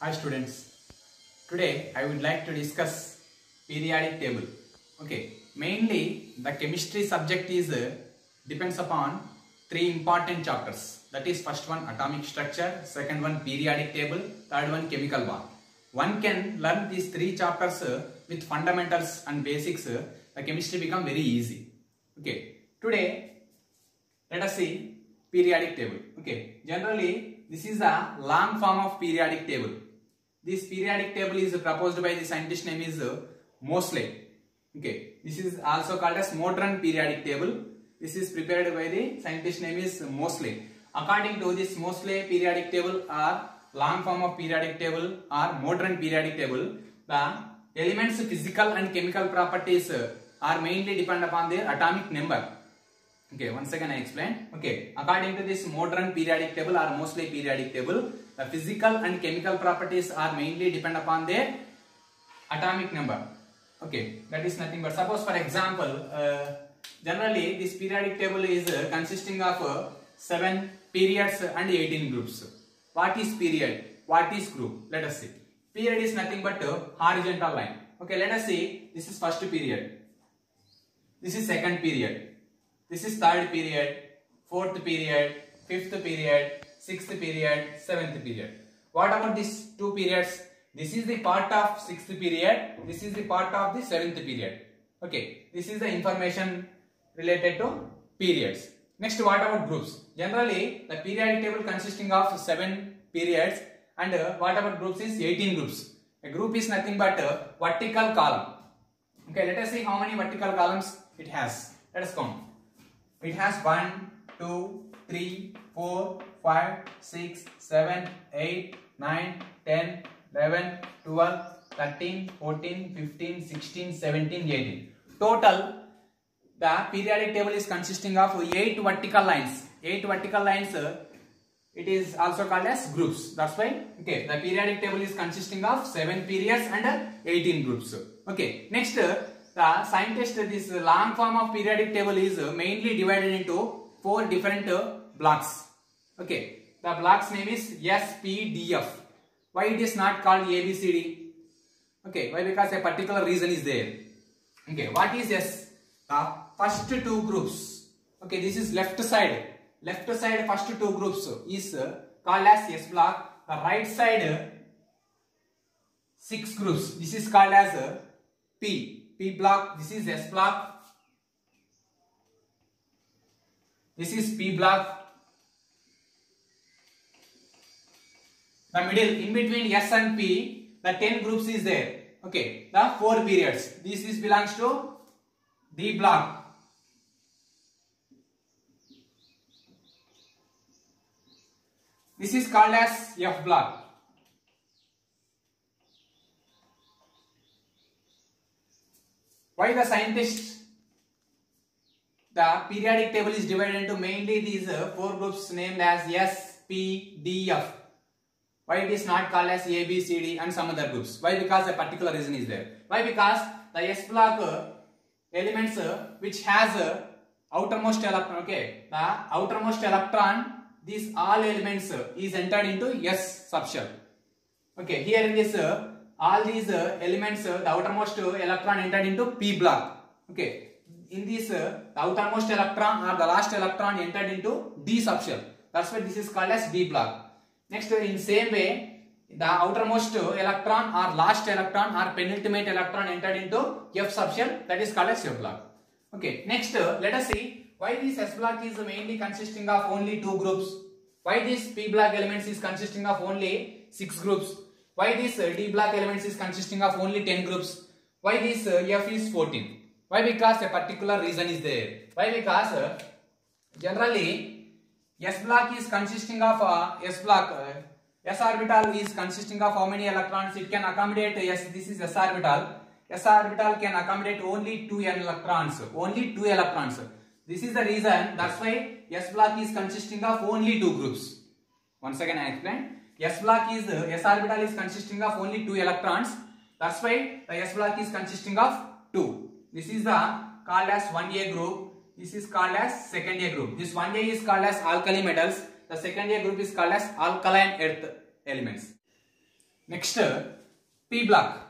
Hi students, today I would like to discuss periodic table. Okay, mainly the chemistry subject is depends upon three important chapters. That is first one atomic structure, second one periodic table, third one chemical bond. One can learn these three chapters with fundamentals and basics. The chemistry become very easy. Okay, today let us see periodic table. Okay, generally this is a long form of periodic table. This periodic table is proposed by the scientist name is Moseley. Okay, this is also called as modern periodic table. This is prepared by the scientist name is Moseley. According to this Moseley periodic table or long form of periodic table or modern periodic table, the elements physical and chemical properties are mainly depend upon their atomic number. Okay, once again I explain. Okay, according to this modern periodic table or Moseley periodic table, the physical and chemical properties are mainly depend upon their atomic number. Okay, that is nothing but suppose for example, generally this periodic table is consisting of 7 periods and 18 groups. What is period? What is group? Let us see. Period is nothing but horizontal line. Okay, let us see. This is first period. This is second period. This is third period, fourth period, fifth period, sixth period, seventh period. What about these two periods? This is the part of sixth period. This is the part of the seventh period. Okay, this is the information related to periods. Next, what about groups? Generally, the periodic table consisting of 7 periods and what about groups is 18 groups. A group is nothing but a vertical column. Okay, let us see how many vertical columns it has. Let us count. It has 1, 2, 3, 4, 5, 6, 7, 8, 9, 10, 11, 12, 13, 14, 15, 16, 17, 18. Total, the periodic table is consisting of 8 vertical lines. 8 vertical lines, it is also called as groups. That's why, okay, the periodic table is consisting of 7 periods and 18 groups. Okay, next, the scientist, this long form of periodic table is mainly divided into 4 different blocks. Okay, the block's name is SPDF. Why it is not called ABCD? Okay, why? Because a particular reason is there. Okay, what is S? The first 2 groups. Okay, this is left side. Left side first 2 groups is called as S block. The right side 6 groups. This is called as P block. This is S block. This is P block. The middle, in between S and P, the 10 groups is there. Okay, the 4 periods. This is belongs to D block. This is called as F block. Why the scientists, the periodic table is divided into mainly these 4 groups named as S, P, D, F. Why it is not called as A, B, C, D and some other groups? Why? Because a particular reason is there. Why? Because the S block elements which has outermost electron. Okay, the outermost electron, these all elements is entered into S subshell. Okay, here in this all these elements, the outermost electron entered into P block. Okay, in this the outermost electron or the last electron entered into D subshell. That's why this is called as D block. Next, in same way, the outermost electron or last electron or penultimate electron entered into F subshell, that is called as F block. Okay, next let us see why this S block is mainly consisting of only 2 groups. Why this P block elements is consisting of only 6 groups. Why this D block elements is consisting of only 10 groups. Why this F is 14. Why? Because a particular reason is there. Why? Because generally S block is consisting of S block. S orbital is consisting of how many electrons? It can accommodate S. This is S orbital. S orbital can accommodate only 2 electrons. Only 2 electrons. This is the reason. That's why S block is consisting of only 2 groups. Once again I explain. S block is S orbital is consisting of only 2 electrons. That's why the S block is consisting of 2. This is the called as 1A group. This is called as second A group. This 1A is called as alkali metals. The second A group is called as alkaline earth elements. Next, p block.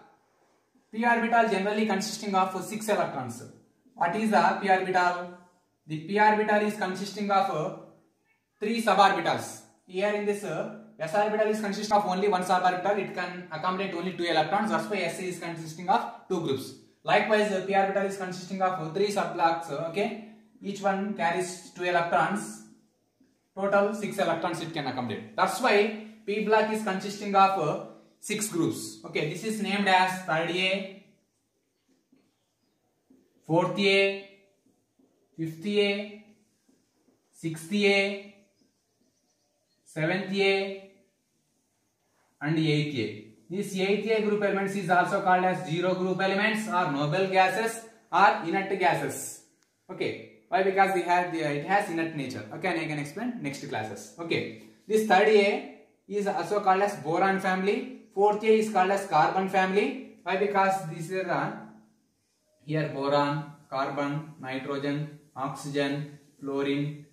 P orbital generally consisting of 6 electrons. What is the p orbital? The p orbital is consisting of 3 suborbitals. Here in this s orbital is consisting of only one suborbital. It can accommodate only 2 electrons. That's why s is consisting of 2 groups. Likewise, p orbital is consisting of 3 subblocks. Okay, each one carries 2 electrons. Total 6 electrons it can accommodate. That's why p block is consisting of 6 groups. Okay, this is named as 3rd A, 4th A, 5th A, 6th A, 7th A, and 8th A. This 8th A group elements is also called as zero group elements or noble gases or inert gases. Okay, why? Because it has inert nature. Okay, and I can explain next classes. Okay, this 3rd A is also called as boron family. 4th A is called as carbon family. Why? Because these are here boron, carbon, nitrogen, oxygen, fluorine,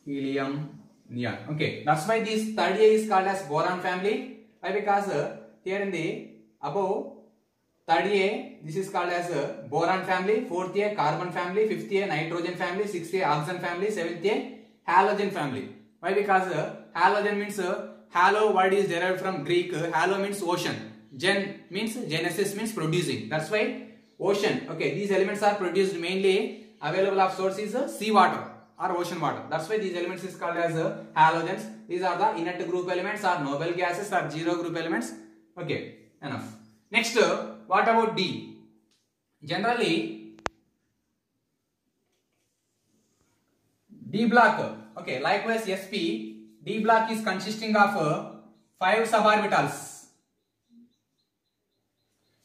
helium, neon. Okay, that's why this 3rd A is called as boron family. Why? Because here in the above 3rd A, this is called as boron family. 4th A, carbon family. 5th A, nitrogen family. 6th A, oxygen family. 7th A, halogen family. Why? Because halogen means halo word is derived from Greek. Halo means ocean. Gen means genesis means producing. That's why ocean. Okay, these elements are produced mainly available of source is sea water or ocean water. That's why these elements is called as halogens. These are the inert group elements or noble gases or zero group elements. Okay, enough. Next, what about D? Generally, D block. Okay, likewise sp. D block is consisting of 5 suborbitals.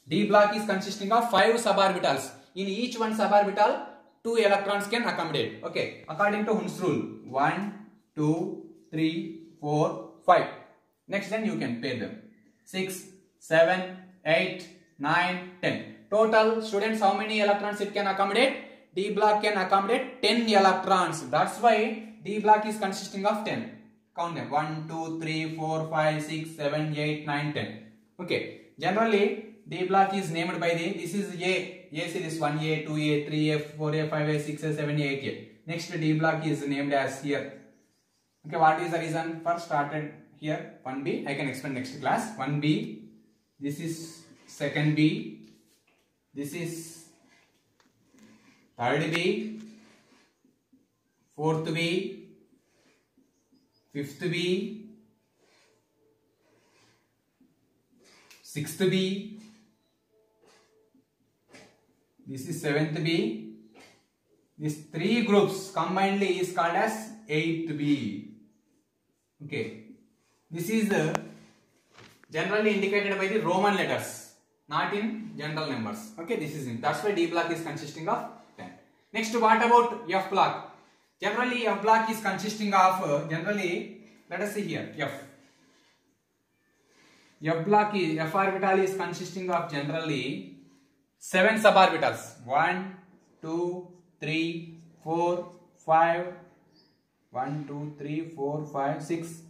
D block is consisting of 5 suborbitals. In each one suborbital, 2 electrons can accommodate. Okay, according to Hund's rule, 1, 2, 3, 4, 5. Next, then you can pair them. 6, 7, 8, 9, 10. Total, students, how many electrons it can accommodate? D block can accommodate 10 electrons. That's why D block is consisting of 10. Count them. 1, 2, 3, 4, 5, 6, 7, 8, 9, 10. Okay. Generally, D block is named by this is A. A series 1A, 2A, 3A, 4A, 5A, 6A, 7A, 8A. Next D block is named as here. Okay. What is the reason for started here? 1B. I can explain next class. 1B. This is 2nd B. This is 3rd B. 4th B. 5th B, 6th B, this is 7th B. These 3 groups combinedly is called as 8th B. Okay, this is generally indicated by the Roman letters, not in general numbers. Okay, this is in. That's why D block is consisting of 10. Next, what about F block? Generally, F block is consisting of, let us see here, F block is, F orbital is consisting of generally 7 suborbitals. 1, 2, 3, 4, 5, 1, 2, 3, 4, 5, 6,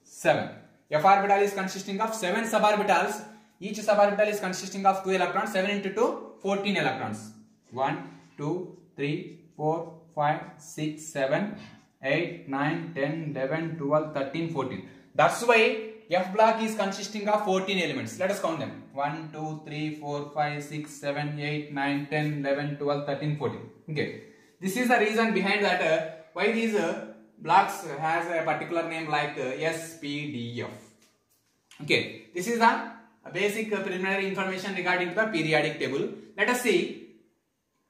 7. F orbital is consisting of 7 suborbitals. Each suborbital is consisting of 2 electrons. 7 into 2, 14 electrons. 1, 2, 3, 4, 5, 6, 7, 8, 9, 10, 11, 12, 13, 14. That's why F block is consisting of 14 elements. Let us count them. 1, 2, 3, 4, 5, 6, 7, 8, 9, 10, 11, 12, 13, 14. Okay. This is the reason behind that why these blocks has a particular name like SPDF. Okay. This is the basic preliminary information regarding the periodic table. Let us see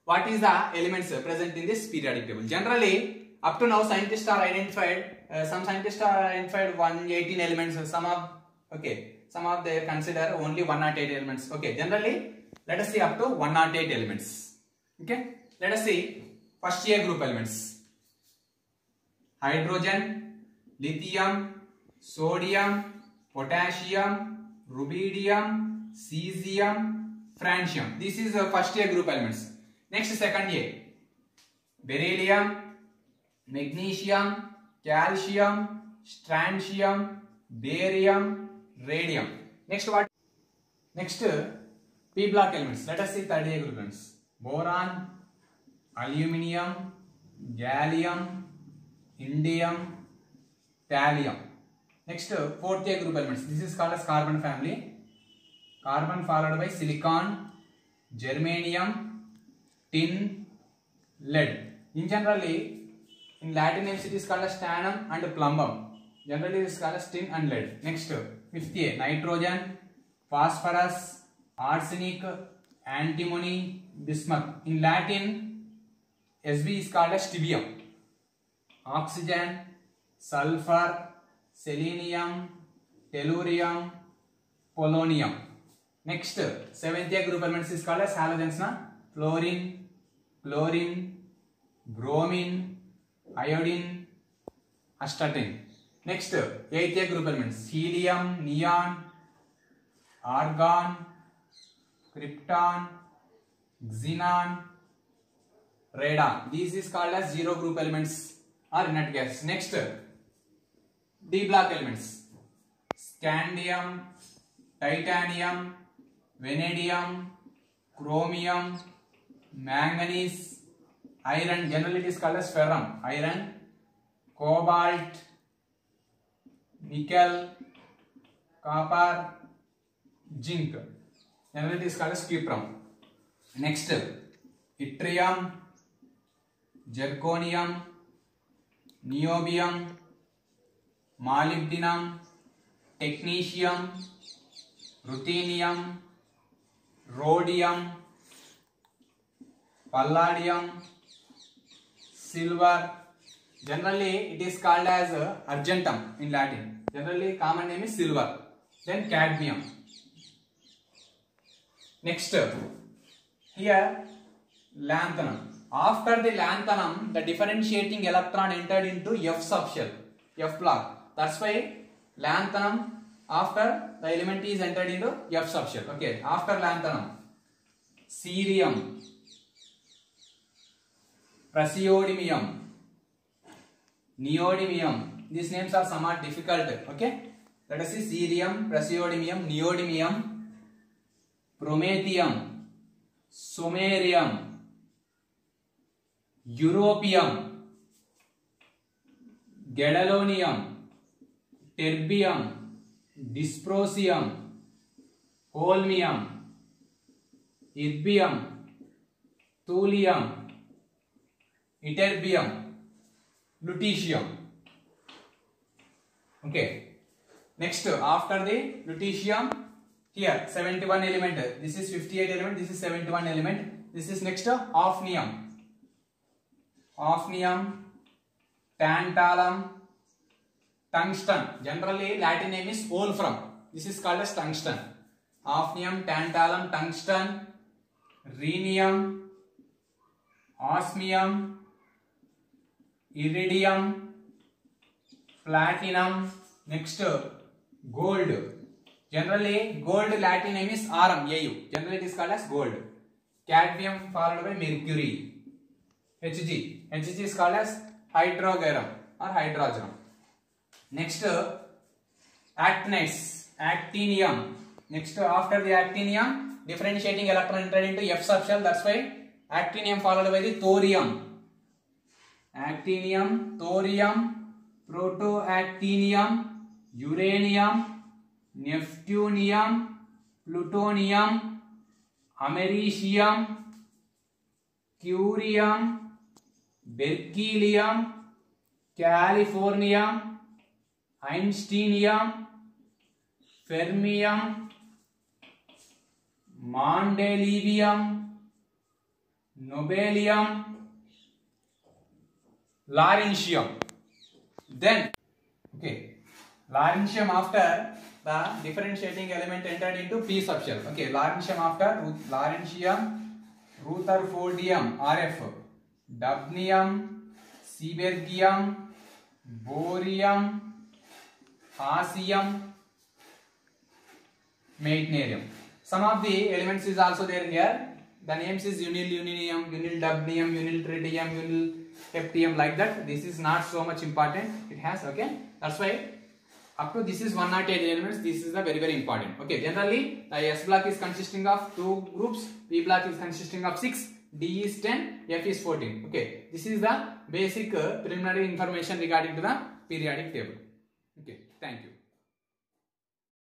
what is the elements present in this periodic table. Generally, up to now, scientists are identified. Some scientists are identified 118 elements. Some of they consider only 108 elements. Okay. Generally, let us see up to 108 elements. Okay. Let us see first A group elements: hydrogen, lithium, sodium, potassium, rubidium, cesium, francium. This is the first A group elements. Next, second A: beryllium, magnesium, calcium, strontium, barium, radium. Next what? Next p block elements. Let us see third A group elements. Boron, aluminium, gallium, indium, thallium. Next fourth A group elements. This is called as carbon family. Carbon followed by silicon, germanium, tin, lead. In generally, in Latin names it is called as stannum and plumbum. Generally it is called as tin and lead. Next fifth A, nitrogen, phosphorus, arsenic, antimony, bismuth. In Latin, Sb is called as stibium. Oxygen, sulfur, selenium, tellurium, polonium. Next, seventh A group elements is called as halogens. Fluorine, chlorine, bromine, iodine, astatine. Next, eighth A group elements. Helium, neon, argon, krypton, xenon, radon. This is called as zero group elements or inert gas. Next, D block elements. Scandium, titanium, vanadium, chromium, manganese, iron. Generally it is called as ferrum. Iron, cobalt, nickel, copper, zinc. Generally it is called as cuprum. Next, yttrium, zirconium, niobium, molybdenum, technetium, ruthenium, rhodium, palladium, silver. Generally it is called as argentum in Latin. Generally common name is silver. Then cadmium. Next, here lanthanum. After the lanthanum, the differentiating electron entered into F subshell, F block. That's why lanthanum, after the element is entered into F subshell. Okay, after lanthanum, cerium, praseodymium, neodymium. These names are somewhat difficult. Okay, let us see cerium, praseodymium, neodymium, promethium, samarium, europium, gadolinium, terbium, dysprosium, holmium, erbium, thulium, ytterbium, lutetium. Okay. Next, after the lutetium, here 71 element. This is 58 element. This is 71 element. This is next hafnium. Hafnium, tantalum, tungsten. Generally Latin name is wolfram. This is called as tungsten. Hafnium, tantalum, tungsten, rhenium, osmium, iridium, platinum. Next, gold. Generally gold Latin name is Au. Generally it is called as gold. Cadmium followed by mercury. Hg. Hg is called as hydrogarum or hydrogen. Next, actinides. Actinium. Next, after the actinium, differentiating electron entered into F subshell. That's why actinium followed by the thorium. Actinium, thorium, protoactinium, uranium, neptunium, plutonium, americium, curium, berkelium, californium, einsteinium, fermium, mendelevium, nobelium, lawrencium. Then, okay, lawrencium after the differentiating element entered into P subshell. Okay, lawrencium after lawrencium, rutherfordium, RF, dubnium, seaborgium, borium, hassium, meitnerium. Some of the elements is also there here. The names is unilunium, unildubnium, uniltritium, unilheptium, like that. This is not so much important. It has, okay. That's why Up to this is 108 elements. This is the very important. Okay, generally the S block is consisting of 2 groups, P block is consisting of 6, D is 10, F is 14. Okay, this is the basic preliminary information regarding to the periodic table. Okay, thank you.